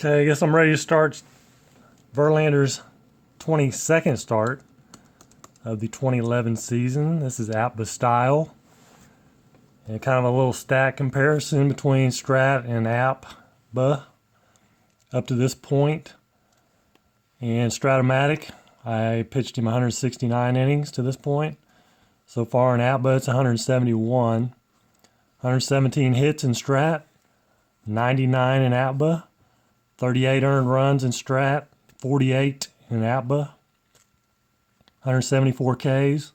Okay, I guess I'm ready to start Verlander's 22nd start of the 2011 season. This is Apba style. And kind of a little stat comparison between Strat and Apba up to this point. And Stratomatic, I pitched him 169 innings to this point. So far in Apba, it's 171. 117 hits in Strat, 99 in Apba. 38 earned runs in Strat, 48 in Apba, 174 Ks,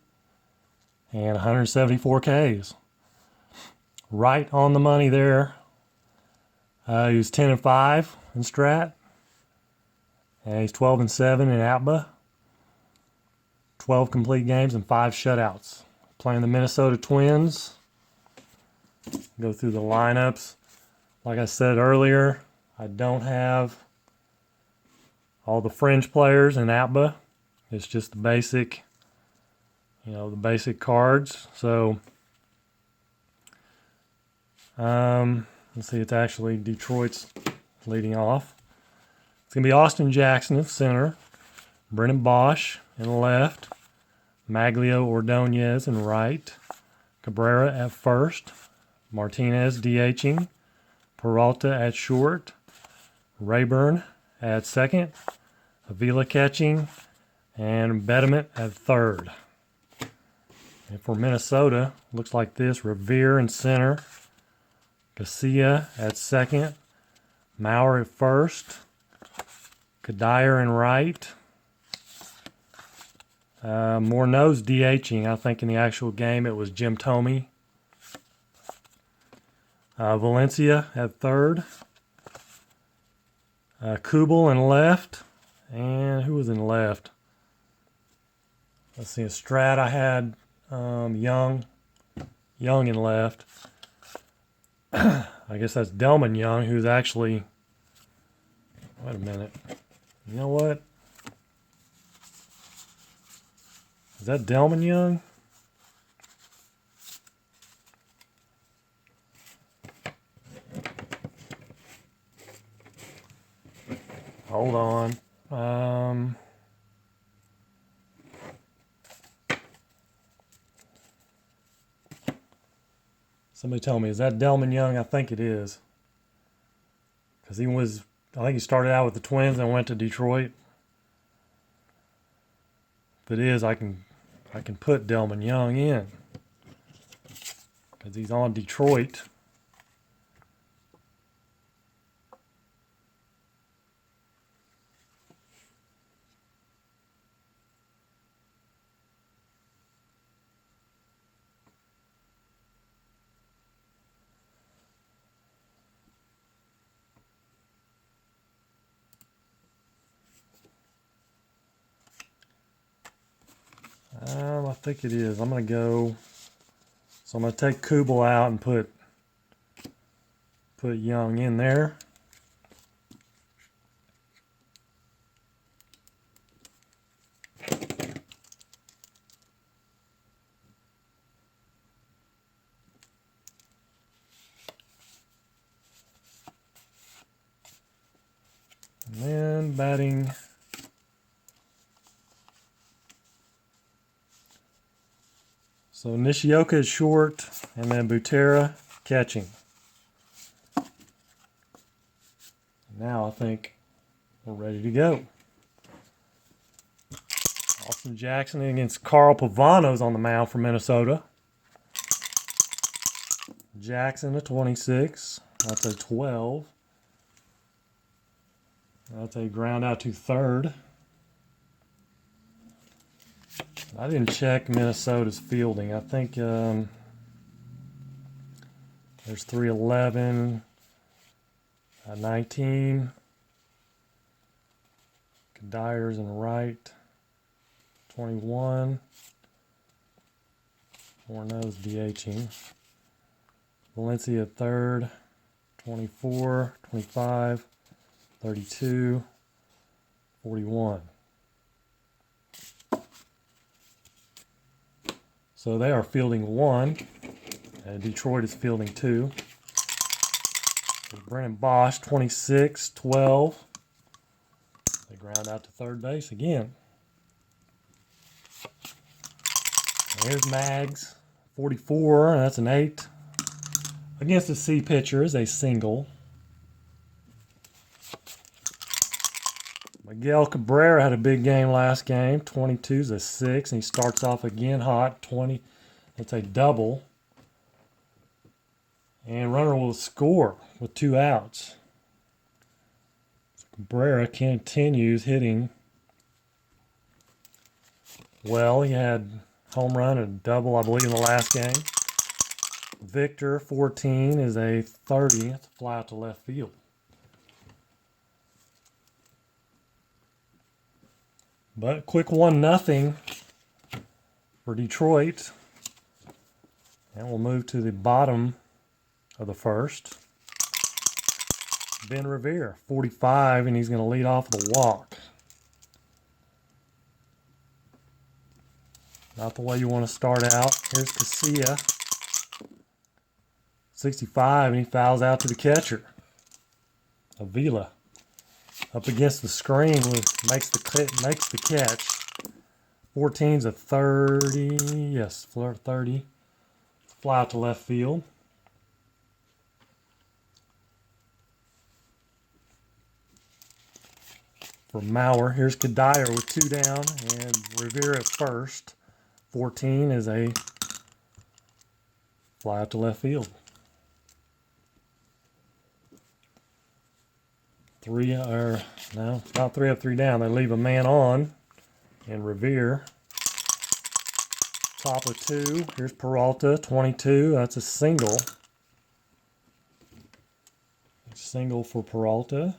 and 174 Ks. Right on the money there. He was 10-5 in Strat, and he's 12-7 in Apba. 12 complete games and 5 shutouts. Playing the Minnesota Twins. Go through the lineups. Like I said earlier, I don't have all the fringe players in Apba. It's just the basic, the basic cards. So, let's see, it's actually Detroit's leading off. It's going to be Austin Jackson at center, Brennan Bosch in left, Maglio Ordonez in right, Cabrera at first, Martinez DHing, Peralta at short, Rayburn at second, Avila catching, and Betterment at third. And for Minnesota, looks like this: Revere in center, Garcia at second, Maurer at first, Kadire in right, Morneau's DHing. I think in the actual game it was Jim Thome. Valencia at third, Kubel in left, and who was in left? Let's see, a Strat I had Young in left. I guess that's Delman Young, who's actually, wait a minute, you know what? Is that Delman Young? Hold on. Somebody tell me, is that Delman Young? I think it is. Because I think he started out with the Twins and went to Detroit. If it is, I can put Delman Young in. Because he's on Detroit. I think it is. I'm going to go. So I'm going to take Kubel out and put Young in there. And then batting. So Nishioka is short, and then Butera catching. Now I think we're ready to go. Austin Jackson against Carl Pavano's on the mound for Minnesota. Jackson a 26. That's a 12. That's a ground out to third. I didn't check Minnesota's fielding. I think there's 311, 19. Kadire's in right, 21. Morneau's DHing. Valencia third, 24, 25, 32, 41. So they are fielding one, and Detroit is fielding two. Brennan Bosch, 26-12. They ground out to third base again. And here's Mags, 44. That's an 8. Against the C pitcher is a single. Miguel Cabrera had a big game last game. 22's a 6, and he starts off again hot. 20. That's a double. And runner will score with 2 outs. So Cabrera continues hitting well. He had home run and double, I believe, in the last game. Victor, 14, is a 30. That's a fly out to left field. But quick 1-0 for Detroit. And we'll move to the bottom of the first. Ben Revere, 45, and he's going to lead off with a walk. Not the way you want to start out. Here's Casilla, 65, and he fouls out to the catcher. Avila up against the screen makes the catch. 14's a 30. Yes, 30. Fly out to left field. For Mauer, here's Kadire with 2 down and Revere at first. 14 is a fly out to left field. 3 or no, it's not 3 up, 3 down. They leave a man on, and Revere. Top of 2. Here's Peralta, 22. That's a single. Single for Peralta.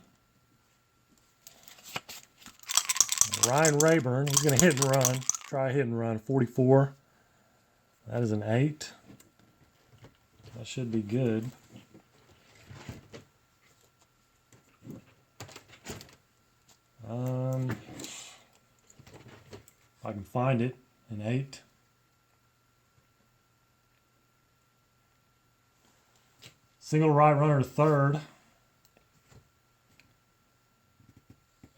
Ryan Rayburn, he's going to hit and run. Try hit and run. 44. That is an 8. That should be good. If I can find it, an 8. Single right runner to third.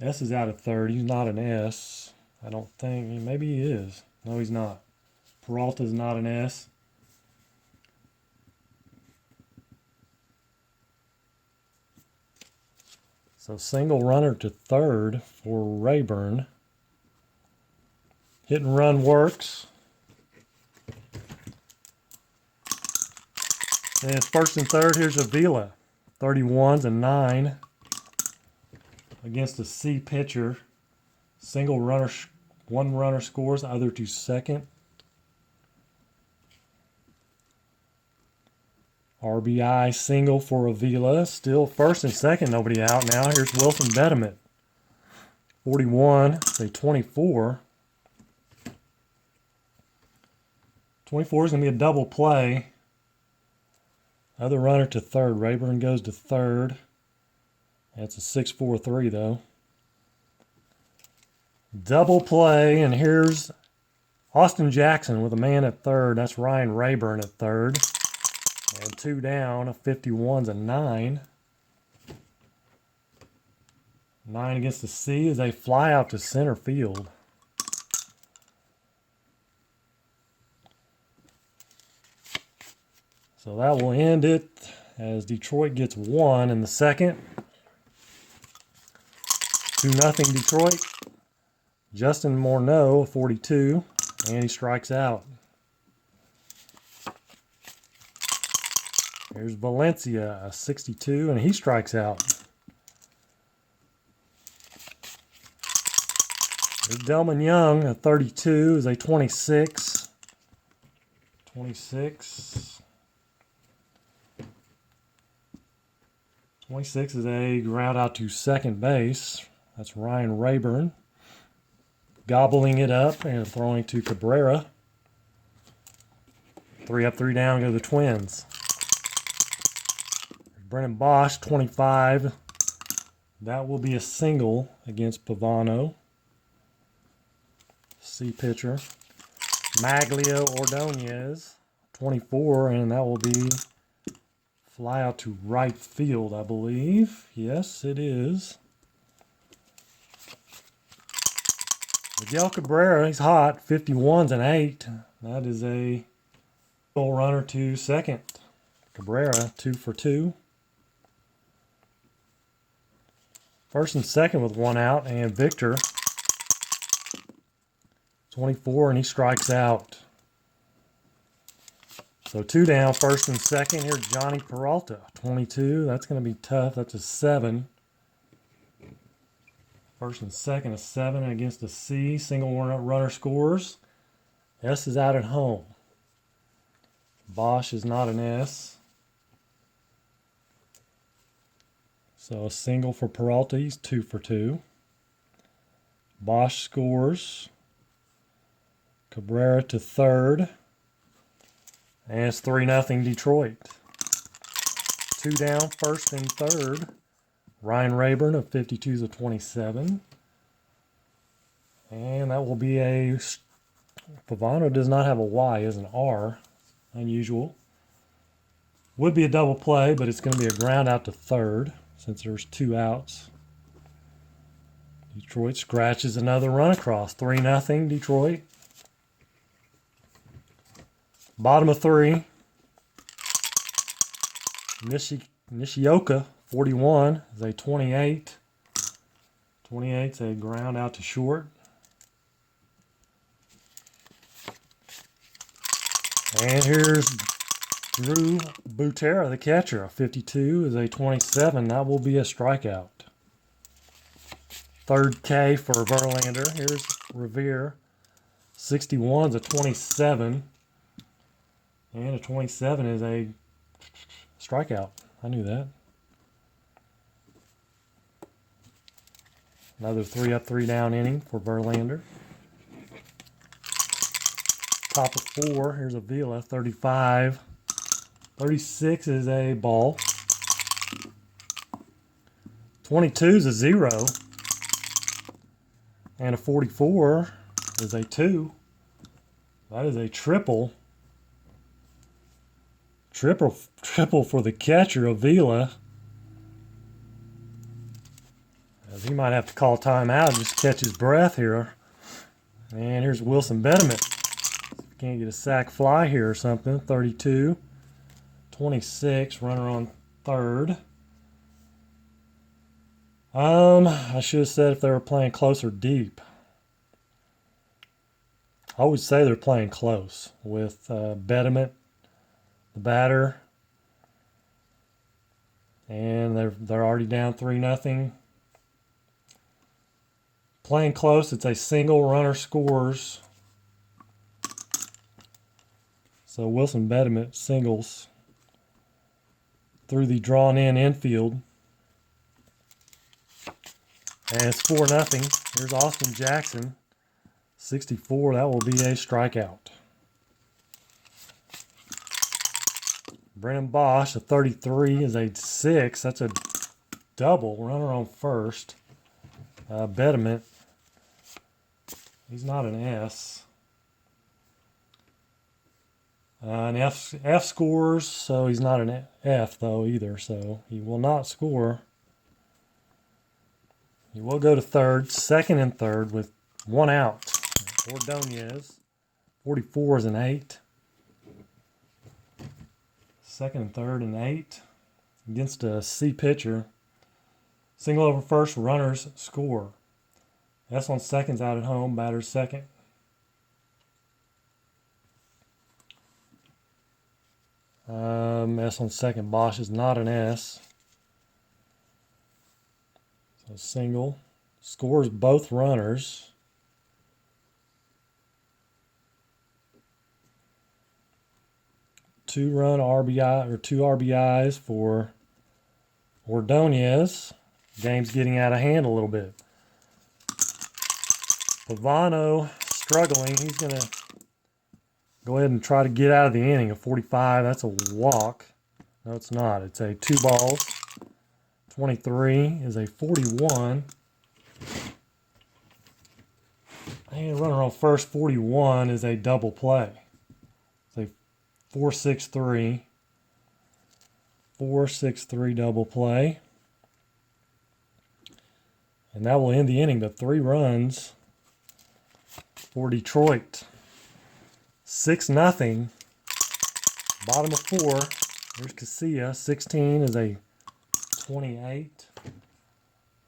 S is out at third. He's not an S. I don't think. Maybe he is. No, he's not. Peralta's not an S. So single runner to third for Rayburn. Hit and run works. And it's first and third. Here's Avila. 31's a 9. Against a C pitcher. Single runner, one runner scores, the other to second. RBI single for Avila. Still first and second, nobody out now. Here's Wilson Betterman. 41, say 24. 24 is going to be a double play. Other runner to third. Rayburn goes to third. That's a 6-4-3 though. Double play, and here's Austin Jackson with a man at third. That's Ryan Rayburn at third. And 2 down. A 51's a 9. 9 against the C is a fly out to center field. So that will end it as Detroit gets 1 in the second. 2-0 Detroit. Justin Morneau, 42, and he strikes out. Here's Valencia, a 62, and he strikes out. Here's Delman Young, a 32, is a 26. 26. 26 is a ground out to second base. That's Ryan Rayburn. Gobbling it up and throwing to Cabrera. 3 up, 3 down go the Twins. Brennan Bosch, 25. That will be a single against Pavano. C pitcher. Maglio Ordonez, 24, and that will be fly out to right field, I believe. Yes, it is. Miguel Cabrera, he's hot. 51's an 8. That is a full runner to second. Cabrera, 2 for 2. First and second with 1 out, and Victor, 24, and he strikes out. So 2 down, first and second. Here's Johnny Peralta, 22. That's going to be tough. That's a 7. First and second, a 7 against a C. Single runner scores. S is out at home. Bosch is not an S. So a single for Peralta. He's 2 for 2. Bosch scores. Cabrera to third. And it's 3-0 Detroit. 2 down, first and third. Ryan Rayburn of 52's a 27. And that will be a... Pavano does not have a Y, as an R. Unusual. Would be a double play, but it's going to be a ground out to third since there's 2 outs. Detroit scratches another run across. 3-0 Detroit. Bottom of 3. Nishioka, 41, is a 28. 28's a ground out to short. And here's Drew Butera, the catcher. A 52 is a 27. That will be a strikeout. Third K for Verlander. Here's Revere. 61 is a 27. And a 27 is a strikeout. I knew that. Another 3 up, 3 down inning for Verlander. Top of 4, here's Avila, 35. 36 is a ball. 22 is a 0. And a 44 is a 2. That is a triple. Triple for the catcher, Avila. As he might have to call timeout, just catch his breath here. And here's Wilson Betterman. Can't get a sac fly here or something. 32. 26, runner on third. I should have said if they were playing close or deep. I would say they're playing close with Betterman, the batter, and they're already down 3-0. Playing close, it's a single, runner scores. So Wilson Betterman singles through the drawn-in infield. And it's 4-0. Here's Austin Jackson, 64. That will be a strikeout. Brennan Bosch, a 33, is a 6. That's a double. Runner on first. Betterman, he's not an S. An F scores, so he's not an F though either, so he will not score. He will go to third, second and third with 1 out. Ordonez, 44 is an 8. Second and third and 8 against a C pitcher. Single over first, runners score. S on second's out at home, batter's second. S on second, Bosch is not an S. So single. Scores both runners. Two RBIs for Ordonez. Game's getting out of hand a little bit. Pavano struggling. He's going to go ahead and try to get out of the inning. A 45, that's a walk. No, it's not. It's a 2 balls. 23 is a 41. And runner on first, 41 is a double play. It's a 4-6-3. 4-6-3 double play. And that will end the inning, but 3 runs for Detroit. 6-0. Bottom of 4. There's Casilla. 16 is a 28.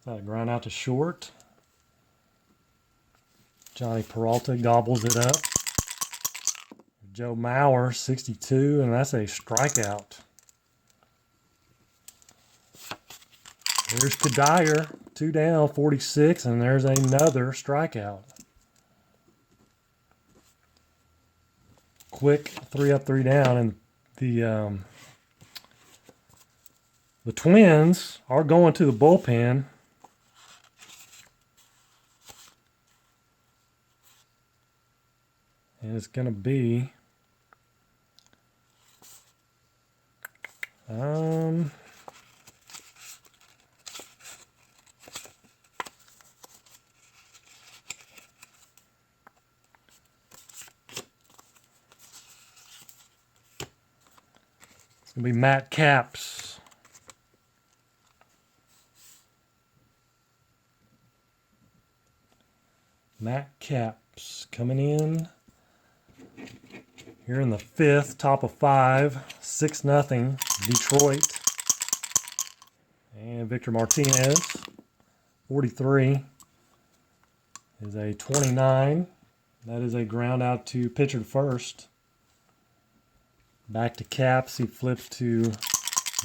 That a ground out to short. Johnny Peralta gobbles it up. Joe Mauer, 62, and that's a strikeout. There's Kadire, 2 down, 46, and there's another strikeout. Quick 3 up, 3 down, and the Twins are going to the bullpen. And it's going to be it's going to be Matt Capps. Matt Capps coming in here in the 5th, top of 5, 6-0, Detroit. And Victor Martinez, 43, is a 29. That is a ground out to pitcher to first. Back to Capps. He flips to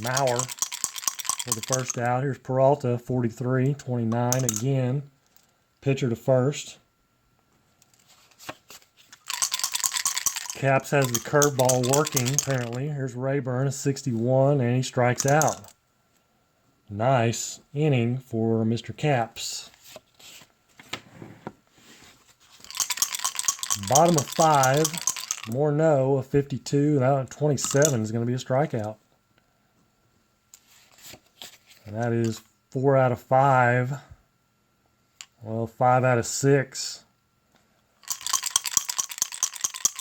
Mauer for the first out. Here's Peralta, 43, 29 again. Pitcher to first. Capps has the curveball working, apparently. Here's Rayburn, 61, and he strikes out. Nice inning for Mr. Capps. Bottom of 5, Morneau, a 52, and 27 is going to be a strikeout. And that is 4 out of 5. Well, 5 out of 6.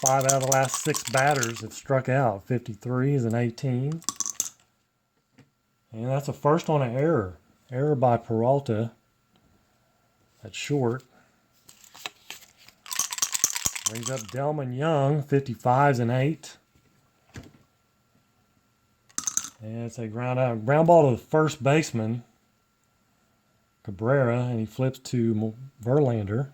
5 out of the last 6 batters have struck out. 53 is an 18. And that's a first on an error. Error by Peralta at short. Brings up Delman Young. 55 is an 8. And it's a ground ball to the first baseman, Cabrera, and he flips to Verlander.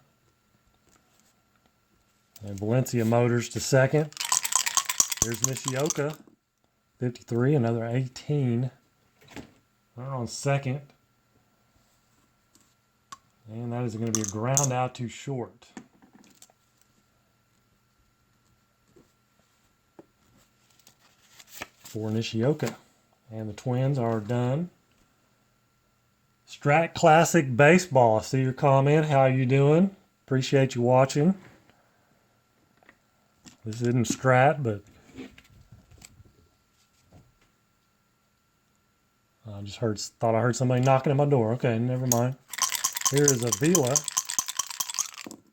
And Valencia Motors to second. Here's Nishioka, 53, another 18. Runner on second. And that is going to be a ground out to short. For Nishioka. And the Twins are done. Strat Classic Baseball. I see your comment. How are you doing? Appreciate you watching. This isn't Strat, but I just thought I heard somebody knocking at my door. Okay, never mind. Here is Avila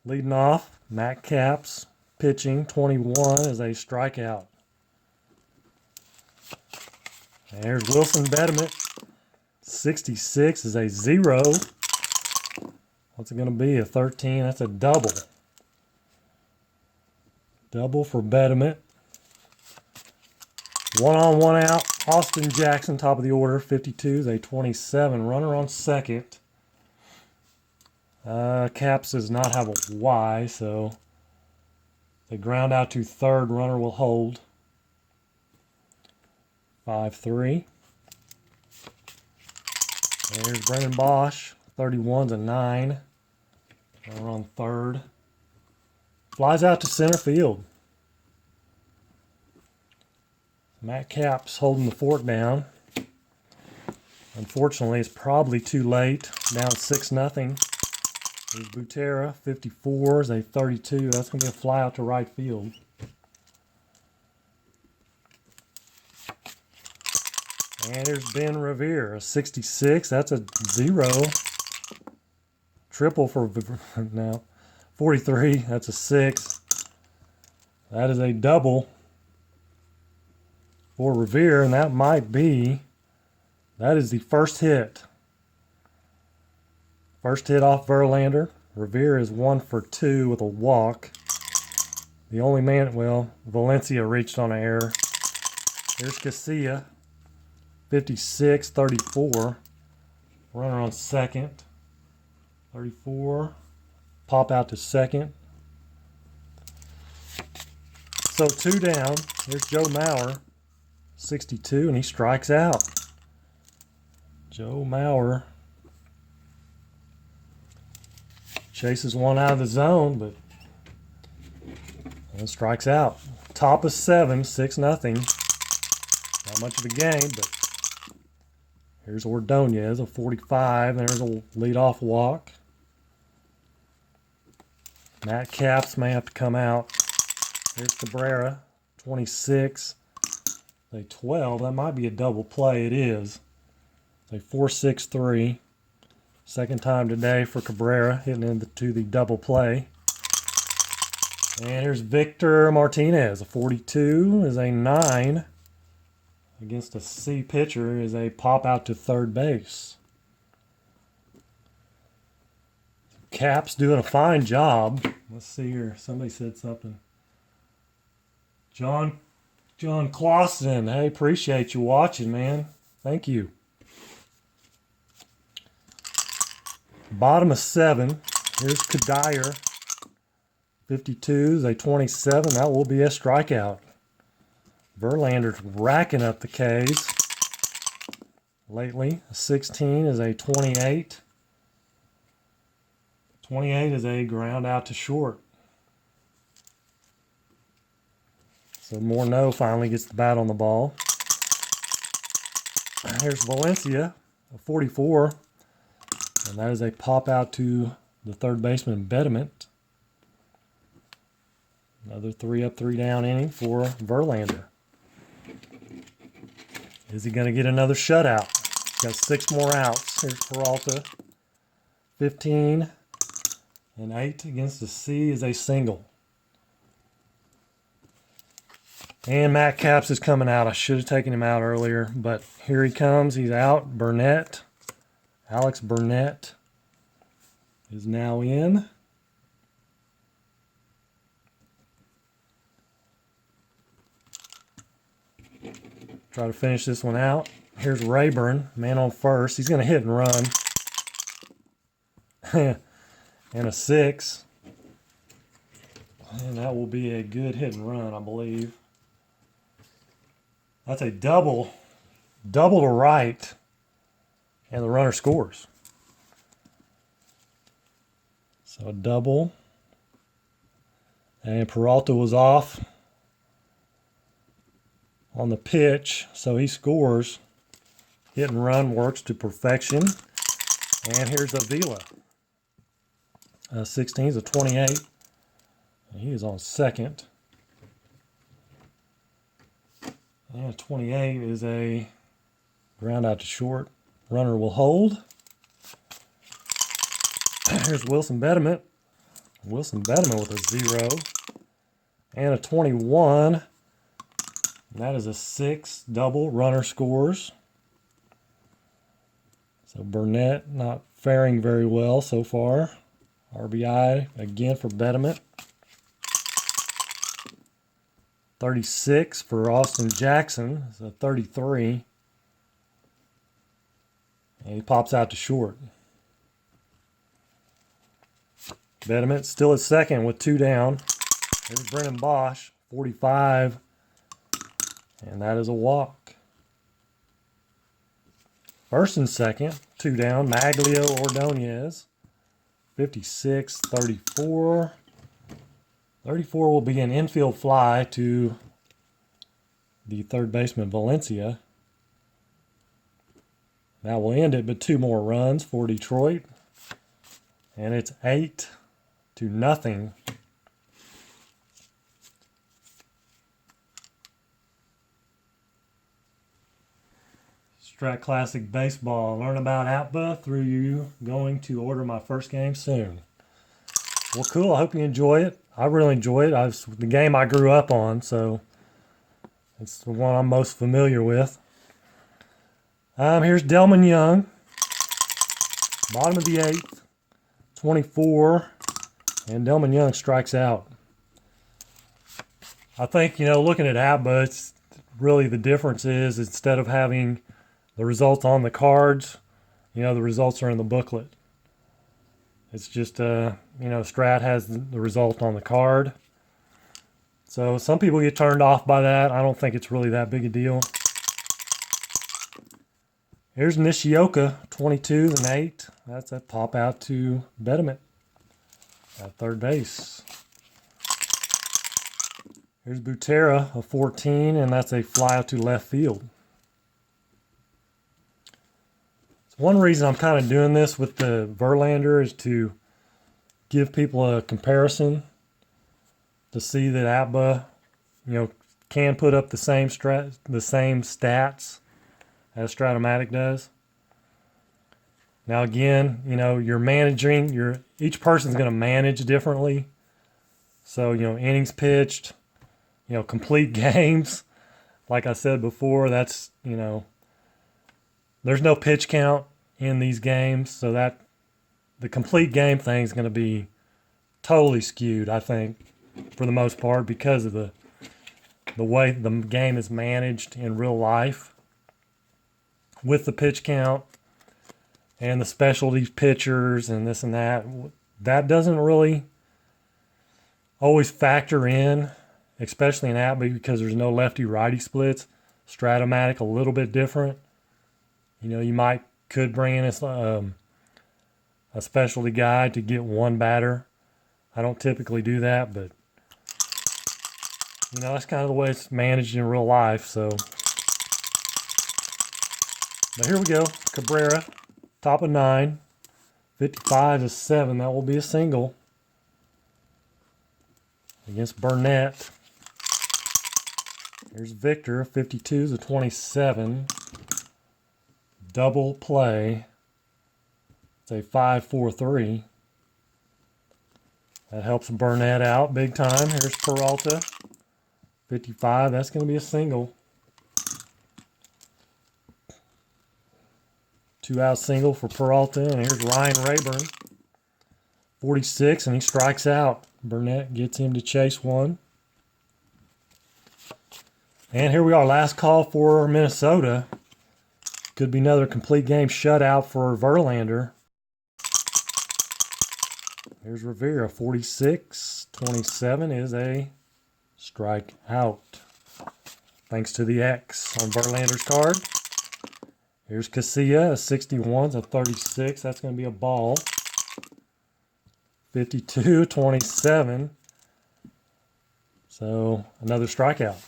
leading off. Matt Capps pitching. 21 is a strikeout. And there's Wilson Betterment. 66 is a 0. What's it going to be? A 13. That's a double. Double for Betterment. 1 on, 1 out. Austin Jackson, top of the order. 52 is a 27. Runner on second. Capps does not have a Y, so the ground out to third. Runner will hold. 5-3. There's Brendan Bosch. 31's a 9. Runner on third. Flies out to center field. Matt Capps holding the fort down. Unfortunately, it's probably too late. Down 6-0. There's Butera, 54 is a 32. That's going to be a fly out to right field. And there's Ben Revere, a 66. That's a 0. Triple for now. 43, that's a 6. That is a double for Revere, and that might be That is the first hit. First hit off Verlander. Revere is 1 for 2 with a walk. The only man, well, Valencia reached on an error. Here's Casilla, 56-34. Runner on second. 34. Pop out to second. So 2 down. Here's Joe Mauer, 62, and he strikes out. Joe Mauer chases one out of the zone, but and strikes out. Top of 7, 6-0. Not much of a game, but here's Ordonez, a 45. There's a leadoff walk. Matt Capps may have to come out. Here's Cabrera, 26. A 12. That might be a double play. It is. A 4-6-3. Second time today for Cabrera, hitting into the double play. And here's Victor Martinez, a 42, is a 9. Against a C pitcher is a pop out to third base. Cap's doing a fine job. Let's see here. Somebody said something. John Clausen. Hey, appreciate you watching, man. Thank you. Bottom of 7. Here's Kadire. 52 is a 27. That will be a strikeout. Verlander's racking up the Ks lately. A 16 is a 28. 28 is a ground out to short. So Morneau finally gets the bat on the ball. Here's Valencia, a 44. And that is a pop out to the third baseman, Betterment. Another 3 up, 3 down inning for Verlander. Is he going to get another shutout? He's got 6 more outs. Here's Peralta. 15 and 8 against the C is a single. And Matt Capps is coming out. I should have taken him out earlier, but here he comes. He's out. Burnett. Alex Burnett is now in. Try to finish this one out. Here's Rayburn, man on first. He's going to hit and run. And a 6. And that will be a good hit and run, I believe. That's a double to right, and the runner scores. So a double. And Peralta was off on the pitch, so he scores. Hit and run works to perfection. And here's Avila. 16 is a 28. And he is on second. And 28 is a ground out to short. Runner will hold. Here's Wilson Betterment. Wilson Betterment with a 0. And a 21. And that is a 6 double. Runner scores. So Burnett not faring very well so far. RBI again for Betterment. 36 for Austin Jackson. It's a 33. And he pops out to short. Betterment still at second with 2 down. There's Brennan Bosch, 45. And that is a walk. First and second, 2 down. Maglio Ordonez, 56, 34. 34 will be an infield fly to the third baseman, Valencia. That will end it, but 2 more runs for Detroit. And it's 8-0. Strat Classic Baseball. Learn about Apba through you going to order my first game soon. Well, cool. I hope you enjoy it. I really enjoy it. It's the game I grew up on, so it's the one I'm most familiar with. Here's Delman Young. Bottom of the 8th. 24. And Delman Young strikes out. I think, looking at Apba, it's really the difference is instead of having the results on the cards, the results are in the booklet. It's just, Strat has the result on the card. So some people get turned off by that. I don't think it's really that big a deal. Here's Nishioka, 22 and 8. That's a pop out to Betterment at third base. Here's Butera, a 14, and that's a fly out to left field. So one reason I'm kind of doing this with the Verlander is to give people a comparison to see that Apba, can put up the same stats as Stratomatic does. Now again, you're managing, each person's going to manage differently. So, innings pitched, complete games. Like I said before, that's, there's no pitch count in these games. So that the complete game thing is going to be totally skewed, I think, for the most part, because of the way the game is managed in real life with the pitch count and the specialty pitchers and this and that. That doesn't really always factor in, especially in Apba, because there's no lefty-righty splits. Stratomatic a little bit different. You could bring in a specialty guy to get one batter. I don't typically do that, but that's kind of the way it's managed in real life. So, but here we go. Cabrera, top of 9, 55 to 7. That will be a single against Burnett. Here's Victor, 52 to 27. Double play. It's a 5-4-3. That helps Burnett out big time. Here's Peralta, 55. That's going to be a single. 2-out single for Peralta. And here's Ryan Rayburn, 46, and he strikes out. Burnett gets him to chase one. And here we are, last call for Minnesota. Could be another complete game shutout for Verlander. Here's Rivera, 46, 27 is a strikeout. Thanks to the X on Verlander's card. Here's Casilla, a 61, a 36. That's going to be a ball. 52, 27. So another strikeout.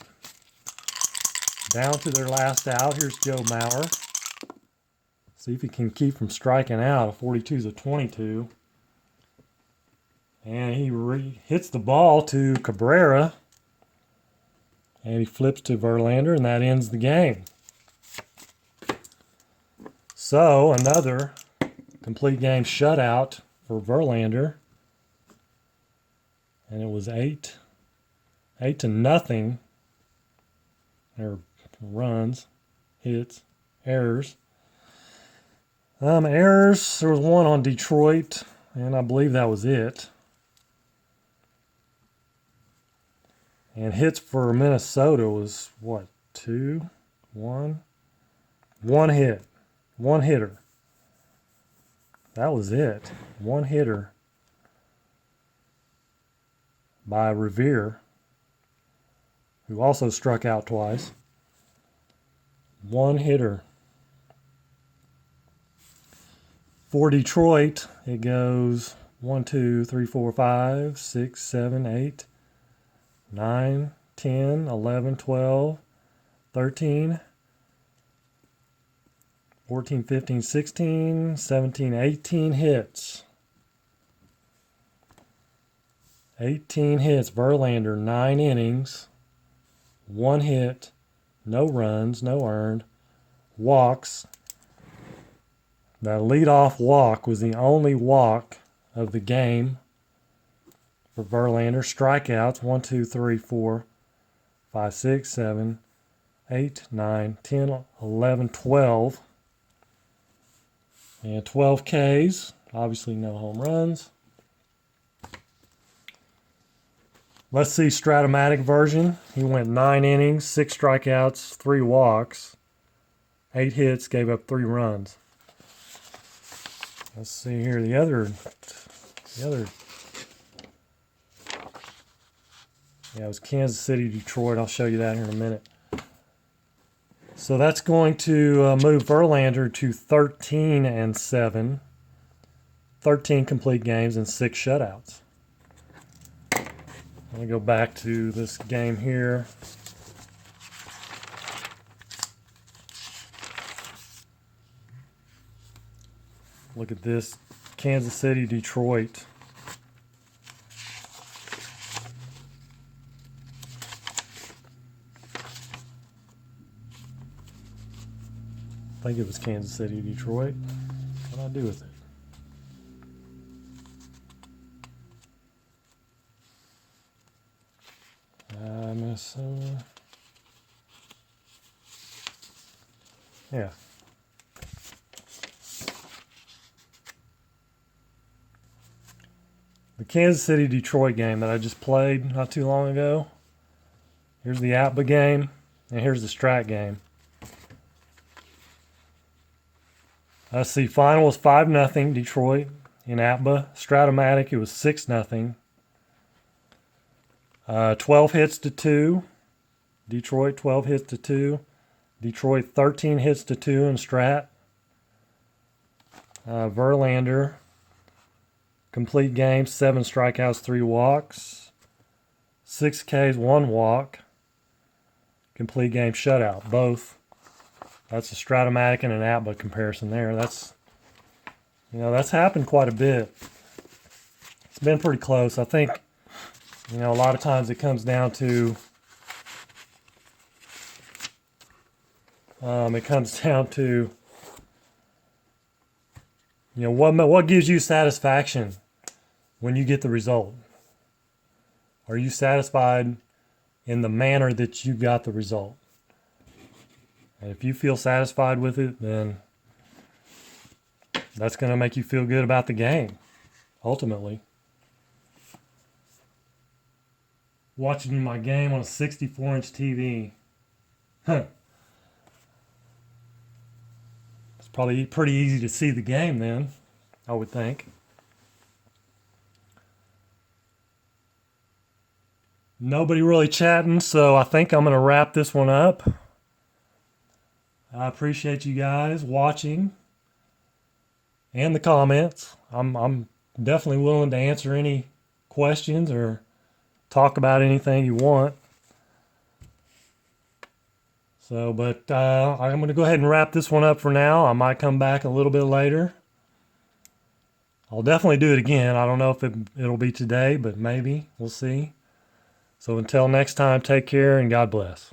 Down to their last out. Here's Joe Mauer. See if he can keep from striking out. A 42 is a 22. And he hits the ball to Cabrera. And he flips to Verlander, and that ends the game. So another complete game shutout for Verlander. And it was 8 to nothing. There runs, hits, errors. Errors, there was one on Detroit, and I believe that was it. And hits for Minnesota was what, 2, 1? One hit, one hitter. That was it. One hitter by Revere, who also struck out twice. One hitter. For Detroit, it goes 1, 2, 3, 4, 5, 6, 7, 8, 9, 10, 11, 12, 13, 14, 15, 16, 17, 18 hits. 18 hits. Verlander, 9 innings, 1 hit, no runs, no earned, walks. That leadoff walk was the only walk of the game for Verlander. Strikeouts, 1, 2, 3, 4, 5, 6, 7, 8, 9, 10, 11, 12. And 12 Ks. Obviously no home runs. Let's see Stratomatic version. He went 9 innings, 6 strikeouts, 3 walks, 8 hits, gave up 3 runs. Let's see here the other. Yeah, it was Kansas City, Detroit. I'll show you that here in a minute. So that's going to move Verlander to 13-7, 13 complete games and 6 shutouts. Let me go back to this game here. Look at this, Kansas City, Detroit. I think it was Kansas City, Detroit. What do I do with it? Minnesota. Yeah. The Kansas City, Detroit game that I just played not too long ago. Here's the Apba game, and here's the Strat game. Let's see, final was 5-0 Detroit in Apba. Stratomatic, it was 6-0. 12 hits to 2. Detroit, 12 hits to 2. Detroit, 13 hits to 2 in Strat. Verlander, complete game, 7 strikeouts, 3 walks. 6 Ks, 1 walk. Complete game shutout, both. That's a Stratomatic and an Apba comparison there. That's happened quite a bit. It's been pretty close. I think, a lot of times it comes down to what gives you satisfaction when you get the result. Are you satisfied in the manner that you got the result? And if you feel satisfied with it, then that's going to make you feel good about the game, ultimately. Watching my game on a 64-inch TV. It's probably pretty easy to see the game then, I would think. Nobody really chatting, so I think I'm going to wrap this one up. I appreciate you guys watching and the comments. I'm definitely willing to answer any questions or talk about anything you want. So, but I'm going to go ahead and wrap this one up for now. I might come back a little bit later. I'll definitely do it again. I don't know if it'll be today, but maybe. We'll see. So until next time, take care and God bless.